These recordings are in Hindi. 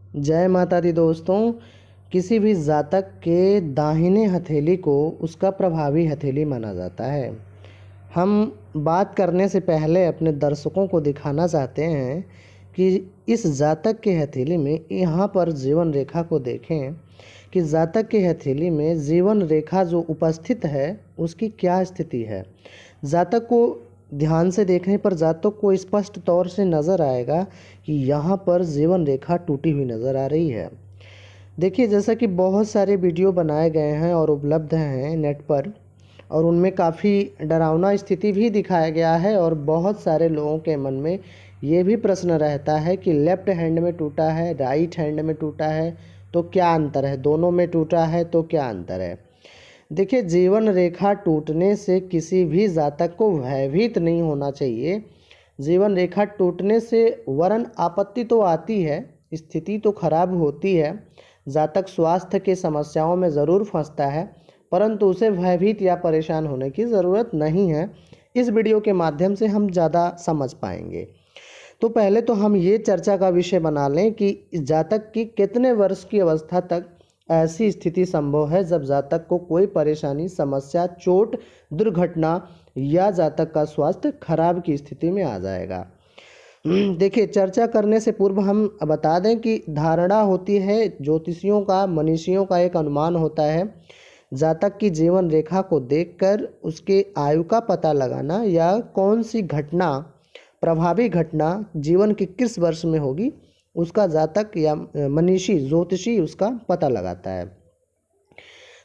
जय माता दी दोस्तों। किसी भी जातक के दाहिने हथेली को उसका प्रभावी हथेली माना जाता है। हम बात करने से पहले अपने दर्शकों को दिखाना चाहते हैं कि इस जातक के हथेली में यहाँ पर जीवन रेखा को देखें कि जातक के हथेली में जीवन रेखा जो उपस्थित है उसकी क्या स्थिति है। जातक को ध्यान से देखने पर जातक को स्पष्ट तौर से नज़र आएगा कि यहाँ पर जीवन रेखा टूटी हुई नज़र आ रही है। देखिए, जैसा कि बहुत सारे वीडियो बनाए गए हैं और उपलब्ध हैं नेट पर, और उनमें काफ़ी डरावना स्थिति भी दिखाया गया है और बहुत सारे लोगों के मन में ये भी प्रश्न रहता है कि लेफ़्ट हैंड में टूटा है, राइट हैंड में टूटा है, तो क्या अंतर है, दोनों में टूटा है तो क्या अंतर है। देखिए, जीवन रेखा टूटने से किसी भी जातक को भयभीत नहीं होना चाहिए। जीवन रेखा टूटने से वरन आपत्ति तो आती है, स्थिति तो खराब होती है, जातक स्वास्थ्य के समस्याओं में ज़रूर फंसता है, परंतु उसे भयभीत या परेशान होने की ज़रूरत नहीं है। इस वीडियो के माध्यम से हम ज़्यादा समझ पाएंगे। तो पहले तो हम ये चर्चा का विषय बना लें कि जातक की कितने वर्ष की अवस्था तक ऐसी स्थिति संभव है जब जातक को कोई परेशानी, समस्या, चोट, दुर्घटना या जातक का स्वास्थ्य खराब की स्थिति में आ जाएगा। देखिए, चर्चा करने से पूर्व हम बता दें कि धारणा होती है ज्योतिषियों का, मनीषियों का एक अनुमान होता है। जातक की जीवन रेखा को देखकर उसके आयु का पता लगाना या कौन सी घटना, प्रभावी घटना जीवन के किस वर्ष में होगी, उसका जातक या मनीषी, ज्योतिषी उसका पता लगाता है।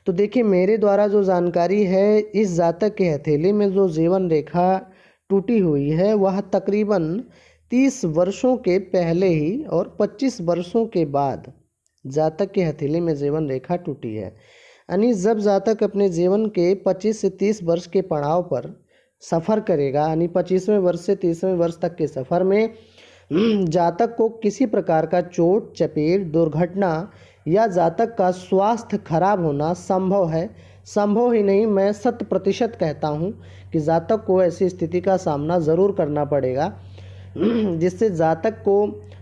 तो देखिए, मेरे द्वारा जो जानकारी है, इस जातक के हथेली में जो जीवन रेखा टूटी हुई है वह तकरीबन 30 वर्षों के पहले ही और 25 वर्षों के बाद जातक के हथेली में जीवन रेखा टूटी है। यानी जब जातक अपने जीवन के 25 से 30 वर्ष के पड़ाव पर सफ़र करेगा, यानी 25वें वर्ष से 30वें वर्ष तक के सफ़र में जातक को किसी प्रकार का चोट, चपेट, दुर्घटना या जातक का स्वास्थ्य खराब होना संभव है। संभव ही नहीं, मैं 100% कहता हूँ कि जातक को ऐसी स्थिति का सामना ज़रूर करना पड़ेगा जिससे जातक को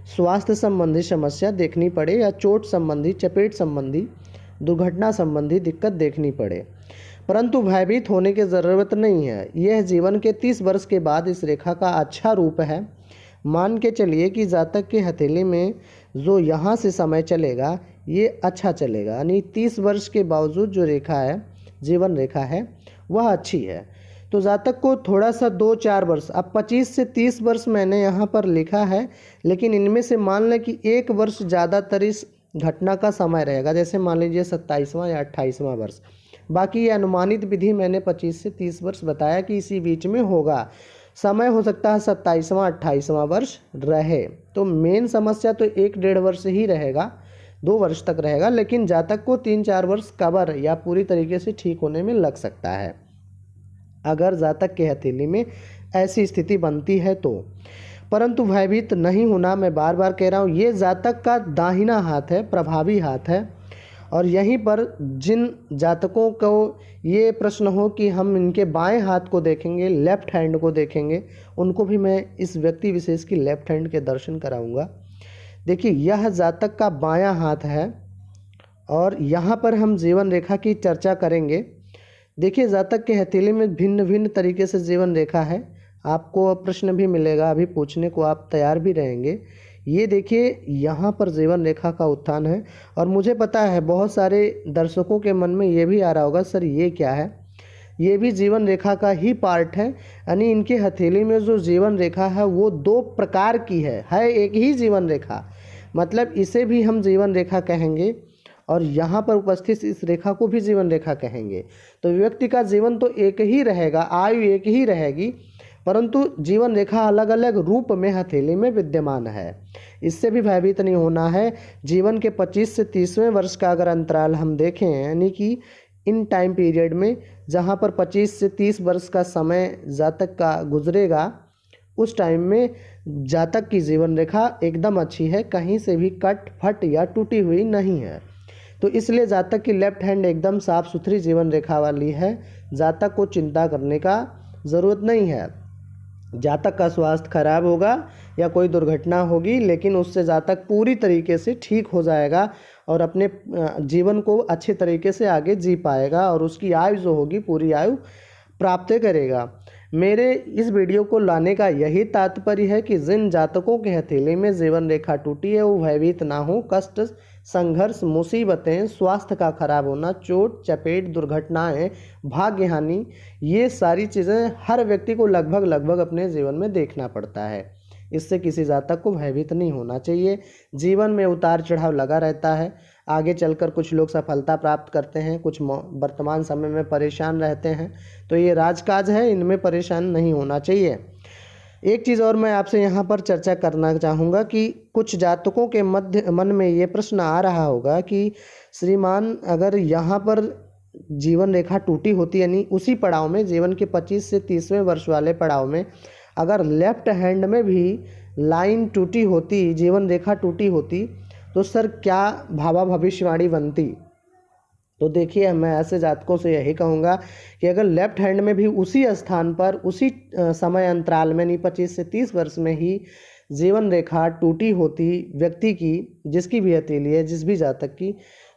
स्वास्थ्य संबंधी समस्या देखनी पड़े या चोट संबंधी, चपेट संबंधी, दुर्घटना संबंधी दिक्कत देखनी पड़े। परंतु भयभीत होने की ज़रूरत नहीं है। यह जीवन के 30 वर्ष के बाद इस रेखा का अच्छा रूप है। मान के चलिए कि जातक के हथेली में जो यहाँ से समय चलेगा ये अच्छा चलेगा, यानी 30 वर्ष के बावजूद जो रेखा है, जीवन रेखा है, वह अच्छी है। तो जातक को थोड़ा सा 2-4 वर्ष, अब 25 से 30 वर्ष मैंने यहाँ पर लिखा है, लेकिन इनमें से मान लें कि 1 वर्ष ज़्यादातर इस घटना का समय रहेगा, जैसे मान लीजिए 27वां या 28वां वर्ष। बाकी ये अनुमानित विधि मैंने 25 से 30 वर्ष बताया कि इसी बीच में होगा। समय हो सकता है 27वां 28वां वर्ष रहे, तो मेन समस्या तो 1-1.5 वर्ष ही रहेगा, 2 वर्ष तक रहेगा, लेकिन जातक को 3-4 वर्ष कवर या पूरी तरीके से ठीक होने में लग सकता है अगर जातक के हथेली में ऐसी स्थिति बनती है तो। परंतु भयभीत नहीं होना, मैं बार बार कह रहा हूँ, ये जातक का दाहिना हाथ है, प्रभावी हाथ है। और यहीं पर जिन जातकों को ये प्रश्न हो कि हम इनके बाएं हाथ को देखेंगे, लेफ़्ट हैंड को देखेंगे, उनको भी मैं इस व्यक्ति विशेष की लेफ़्ट हैंड के दर्शन कराऊंगा। देखिए, यह जातक का बायां हाथ है और यहाँ पर हम जीवन रेखा की चर्चा करेंगे। देखिए, जातक के हथेली में भिन्न भिन्न तरीके से जीवन रेखा है। आपको प्रश्न भी मिलेगा, अभी पूछने को आप तैयार भी रहेंगे। ये देखिए, यहाँ पर जीवन रेखा का उत्थान है और मुझे पता है बहुत सारे दर्शकों के मन में ये भी आ रहा होगा, सर ये क्या है, ये भी जीवन रेखा का ही पार्ट है। यानी इनके हथेली में जो जीवन रेखा है वो 2 प्रकार की है एक ही जीवन रेखा, मतलब इसे भी हम जीवन रेखा कहेंगे और यहाँ पर उपस्थित इस रेखा को भी जीवन रेखा कहेंगे। तो व्यक्ति का जीवन तो एक ही रहेगा, आयु एक ही रहेगी, परंतु जीवन रेखा अलग अलग रूप में हथेली में विद्यमान है। इससे भी भयभीत नहीं होना है। जीवन के 25 से 30वें वर्ष का अगर अंतराल हम देखें, यानी कि इन टाइम पीरियड में जहाँ पर 25 से 30 वर्ष का समय जातक का गुजरेगा, उस टाइम में जातक की जीवन रेखा एकदम अच्छी है, कहीं से भी कट, फट या टूटी हुई नहीं है। तो इसलिए जातक की लेफ़्ट हैंड एकदम साफ सुथरी जीवन रेखा वाली है। जातक को चिंता करने का ज़रूरत नहीं है। जातक का स्वास्थ्य खराब होगा या कोई दुर्घटना होगी, लेकिन उससे जातक पूरी तरीके से ठीक हो जाएगा और अपने जीवन को अच्छे तरीके से आगे जी पाएगा और उसकी आयु जो होगी पूरी आयु प्राप्त करेगा। मेरे इस वीडियो को लाने का यही तात्पर्य है कि जिन जातकों के हथेली में जीवन रेखा टूटी है वो भयभीत ना हो। कष्ट, संघर्ष, मुसीबतें, स्वास्थ्य का खराब होना, चोट चपेट, दुर्घटनाएं, भाग्य हानि, ये सारी चीज़ें हर व्यक्ति को लगभग अपने जीवन में देखना पड़ता है। इससे किसी जातक को भयभीत नहीं होना चाहिए। जीवन में उतार चढ़ाव लगा रहता है। आगे चलकर कुछ लोग सफलता प्राप्त करते हैं, कुछ वर्तमान समय में परेशान रहते हैं, तो ये राजकाज है, इनमें परेशान नहीं होना चाहिए। एक चीज़ और मैं आपसे यहाँ पर चर्चा करना चाहूँगा कि कुछ जातकों के मन में ये प्रश्न आ रहा होगा कि श्रीमान, अगर यहाँ पर जीवन रेखा टूटी होती, यानी उसी पड़ाव में, जीवन के 25 से 30वें वर्ष वाले पड़ाव में अगर लेफ्ट हैंड में भी लाइन टूटी होती, जीवन रेखा टूटी होती, तो सर क्या भावा भविष्यवाणी बनती? तो देखिए, मैं ऐसे जातकों से यही कहूँगा कि अगर लेफ्ट हैंड में भी उसी स्थान पर उसी समय अंतराल में, नहीं 25 से 30 वर्ष में ही जीवन रेखा टूटी होती व्यक्ति की, जिसकी भी हथेली है, जिस भी जातक की,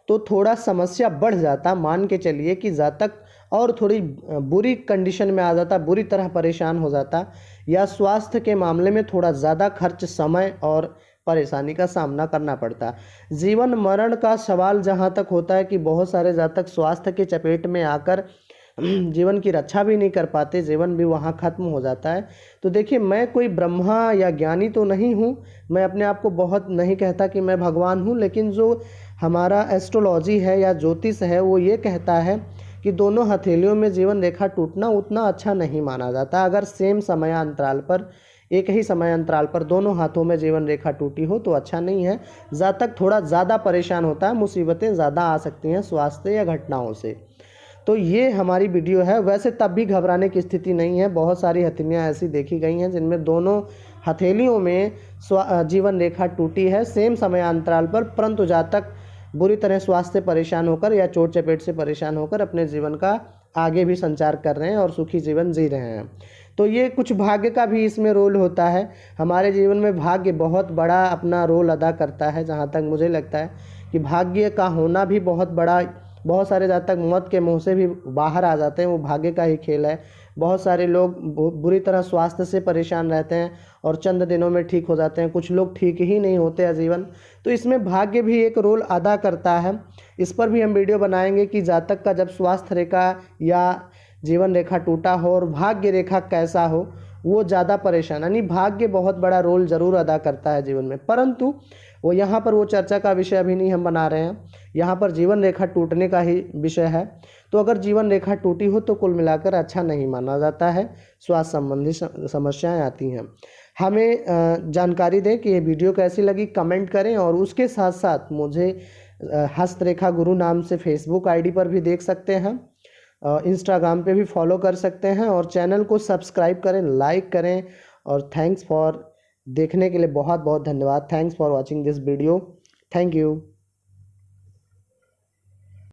तो थोड़ा समस्या बढ़ जाता। मान के चलिए कि जातक और थोड़ी बुरी कंडीशन में आ जाता, बुरी तरह परेशान हो जाता, या स्वास्थ्य के मामले में थोड़ा ज़्यादा खर्च, समय और परेशानी का सामना करना पड़ता। जीवन मरण का सवाल जहाँ तक होता है कि बहुत सारे जातक स्वास्थ्य के चपेट में आकर जीवन की रक्षा भी नहीं कर पाते, जीवन भी वहाँ खत्म हो जाता है। तो देखिए, मैं कोई ब्रह्मा या ज्ञानी तो नहीं हूँ, मैं अपने आप को बहुत नहीं कहता कि मैं भगवान हूँ, लेकिन जो हमारा एस्ट्रोलॉजी है या ज्योतिष है वो ये कहता है कि दोनों हथेलियों में जीवन रेखा टूटना उतना अच्छा नहीं माना जाता। अगर सेम समयांतराल पर, एक ही समय अंतराल पर दोनों हाथों में जीवन रेखा टूटी हो तो अच्छा नहीं है। जातक थोड़ा ज़्यादा परेशान होता है, मुसीबतें ज़्यादा आ सकती हैं स्वास्थ्य या घटनाओं से। तो ये हमारी वीडियो है। वैसे तब भी घबराने की स्थिति नहीं है। बहुत सारी हथेलियाँ ऐसी देखी गई हैं जिनमें दोनों हथेलियों में जीवन रेखा टूटी है सेम समयांतराल पर, परंतु जातक बुरी तरह स्वास्थ्य से परेशान होकर या चोट चपेट से परेशान होकर अपने जीवन का आगे भी संचार कर रहे हैं और सुखी जीवन जी रहे हैं। तो ये कुछ भाग्य का भी इसमें रोल होता है। हमारे जीवन में भाग्य बहुत बड़ा अपना रोल अदा करता है। जहाँ तक मुझे लगता है कि भाग्य का होना भी बहुत बड़ा, बहुत सारे जातक मौत के मुंह से भी बाहर आ जाते हैं, वो भाग्य का ही खेल है। बहुत सारे लोग बुरी तरह स्वास्थ्य से परेशान रहते हैं और चंद दिनों में ठीक हो जाते हैं। कुछ लोग ठीक ही नहीं होते आजीवन। तो इसमें भाग्य भी एक रोल अदा करता है। इस पर भी हम वीडियो बनाएंगे कि जातक का जब स्वास्थ्य रेखा या जीवन रेखा टूटा हो और भाग्य रेखा कैसा हो, वो ज़्यादा परेशान, यानी भाग्य बहुत बड़ा रोल ज़रूर अदा करता है जीवन में, परंतु वो यहाँ पर वो चर्चा का विषय अभी नहीं हम बना रहे हैं। यहाँ पर जीवन रेखा टूटने का ही विषय है। तो अगर जीवन रेखा टूटी हो तो कुल मिलाकर अच्छा नहीं माना जाता है, स्वास्थ्य संबंधी समस्याएं आती हैं। हमें जानकारी दें कि ये वीडियो कैसी लगी, कमेंट करें, और उसके साथ साथ मुझे हस्तरेखा गुरु नाम से फेसबुक आईडी पर भी देख सकते हैं, इंस्टाग्राम पे भी फॉलो कर सकते हैं, और चैनल को सब्सक्राइब करें, लाइक करें। और थैंक्स फॉर देखने के लिए बहुत बहुत धन्यवाद। Thanks for watching this video. Thank you.